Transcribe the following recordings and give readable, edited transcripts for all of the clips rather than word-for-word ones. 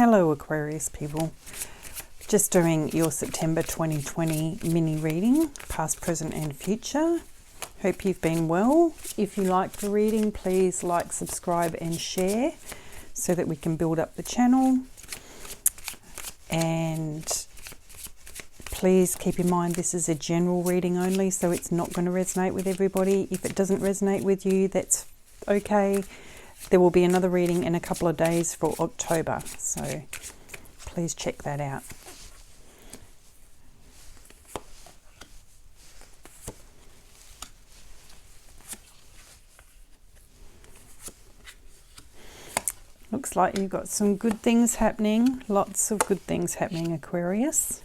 Hello Aquarius people, just doing your September 2020 mini reading, past, present and future. Hope you've been well. If you like the reading, please like, subscribe and share so that we can build up the channel. And please keep in mind this is a general reading only, so it's not going to resonate with everybody. If it doesn't resonate with you, that's okay. There will be another reading in a couple of days for October, so please check that out. Looks like you've got some good things happening, lots of good things happening, Aquarius.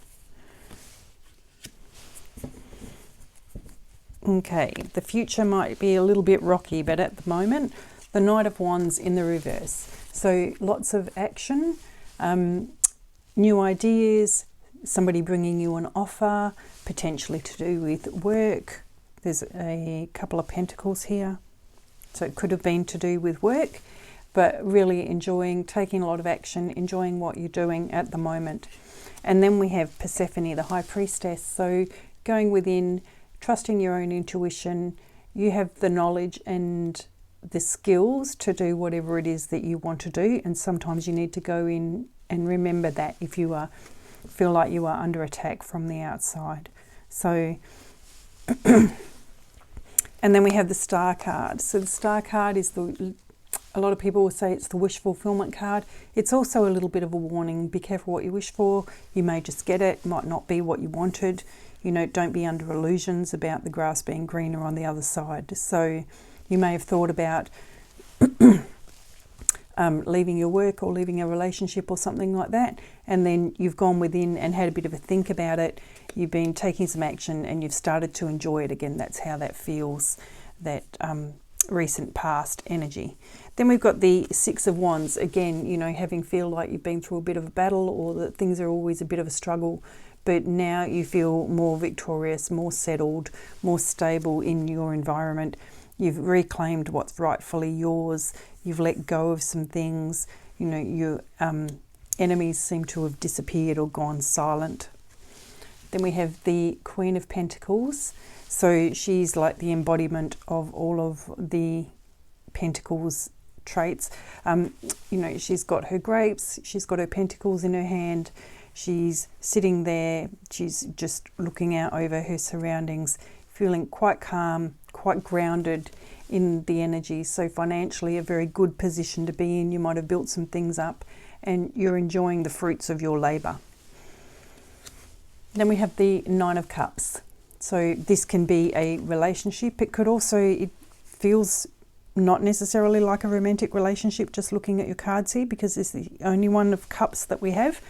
Okay, the future might be a little bit rocky, but at the moment, the Knight of Wands in the reverse. So lots of action, new ideas, somebody bringing you an offer, potentially to do with work. There's a couple of pentacles here. So it could have been to do with work, but really enjoying, taking a lot of action, enjoying what you're doing at the moment. And then we have Persephone, the High Priestess. So going within, trusting your own intuition, you have the knowledge and the skills to do whatever it is that you want to do, and sometimes you need to go in and remember that if you feel like you are under attack from the outside. So and then we have the Star card. So the Star card is a lot of people will say it's the wish fulfillment card. It's also a little bit of a warning. Be careful what you wish for. You may just get it, might not be what you wanted. You know, don't be under illusions about the grass being greener on the other side. So you may have thought about leaving your work or leaving a relationship or something like that, and then you've gone within and had a bit of a think about it. You've been taking some action and you've started to enjoy it again. That's how that feels, that recent past energy. Then we've got the Six of Wands. Again, you know, having feel like you've been through a bit of a battle or that things are always a bit of a struggle, but now you feel more victorious, more settled, more stable in your environment. You've reclaimed what's rightfully yours. You've let go of some things. You know, your enemies seem to have disappeared or gone silent. Then we have the Queen of Pentacles. So she's like the embodiment of all of the Pentacles traits. You know, she's got her grapes, she's got her pentacles in her hand. She's sitting there, she's just looking out over her surroundings, feeling quite calm, quite grounded in the energy. So financially, a very good position to be in. You might have built some things up and you're enjoying the fruits of your labor. Then we have the Nine of Cups. So this can be a relationship. It could also, it feels not necessarily like a romantic relationship, just looking at your cards here, because it's the only one of cups that we have.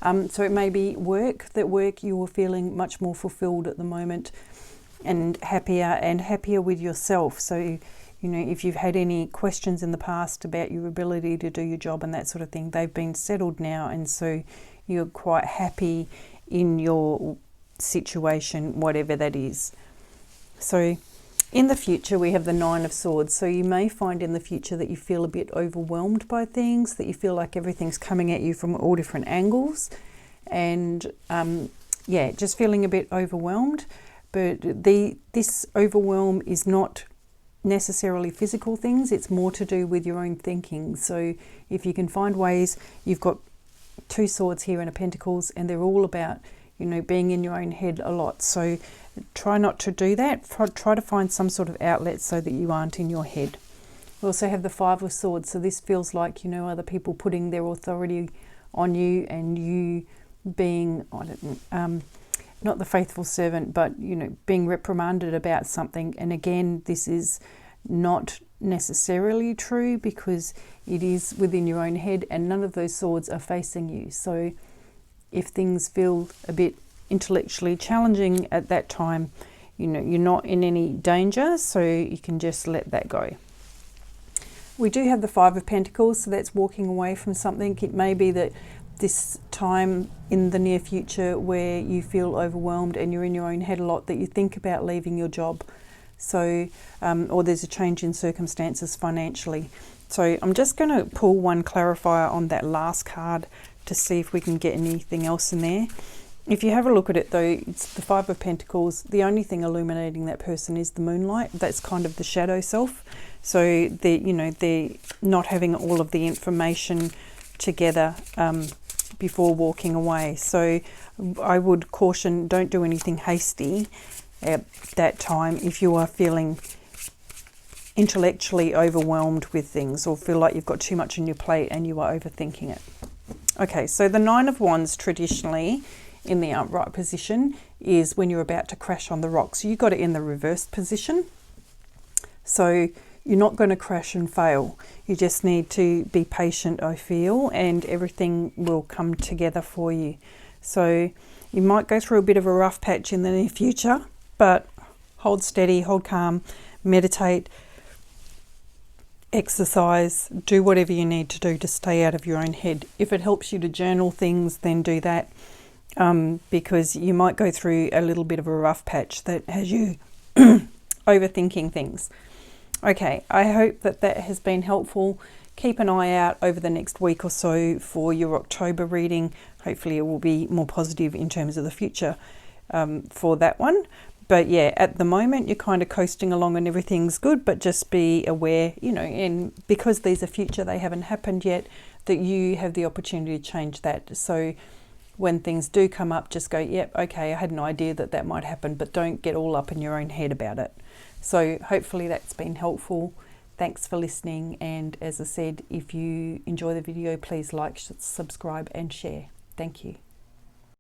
So it may be work, that work you are feeling much more fulfilled at the moment and happier with yourself. So, you know, if you've had any questions in the past about your ability to do your job and that sort of thing, they've been settled now, and so you're quite happy in your situation, whatever that is. So in the future, we have the Nine of Swords. So you may find in the future that you feel a bit overwhelmed by things, that you feel like everything's coming at you from all different angles, and yeah, just feeling a bit overwhelmed. But this overwhelm is not necessarily physical things, it's more to do with your own thinking. So if you can find ways, you've got two swords here and a pentacles, and they're all about, you know, being in your own head a lot. So try not to do that. Try to find some sort of outlet so that you aren't in your head. We also have the Five of Swords. So this feels like, you know, other people putting their authority on you, and you being, I don't know, not the faithful servant, but, you know, being reprimanded about something. And again, this is not necessarily true, because it is within your own head and none of those swords are facing you. So if things feel a bit intellectually challenging at that time, you know, you're not in any danger, so you can just let that go. We do have the Five of Pentacles, so that's walking away from something. It may be that this time in the near future where you feel overwhelmed and you're in your own head a lot, that you think about leaving your job. So, or there's a change in circumstances financially. So I'm just going to pull one clarifier on that last card to see if we can get anything else in there. If you have a look at it though, it's the Five of Pentacles. The only thing illuminating that person is the moonlight. That's kind of the shadow self. So they're not having all of the information together before walking away. So I would caution, don't do anything hasty at that time if you are feeling intellectually overwhelmed with things or feel like you've got too much on your plate and you are overthinking it. Okay, so the Nine of Wands traditionally in the upright position is when you're about to crash on the rocks. So you got it in the reversed position. So you're not going to crash and fail. You just need to be patient, I feel, and everything will come together for you. So you might go through a bit of a rough patch in the near future, but hold steady, hold calm, meditate, exercise, do whatever you need to do to stay out of your own head. If it helps you to journal things, then do that, because you might go through a little bit of a rough patch that has you overthinking things. Okay, I hope that that has been helpful. Keep an eye out over the next week or so for your October reading. Hopefully it will be more positive in terms of the future for that one. But yeah, at the moment you're kind of coasting along and everything's good, but just be aware, and because these are future, they haven't happened yet, that you have the opportunity to change that. So when things do come up, just go, yep, okay, I had an idea that that might happen, but don't get all up in your own head about it. So hopefully that's been helpful. Thanks for listening. And as I said, if you enjoy the video, please like, subscribe and share. Thank you.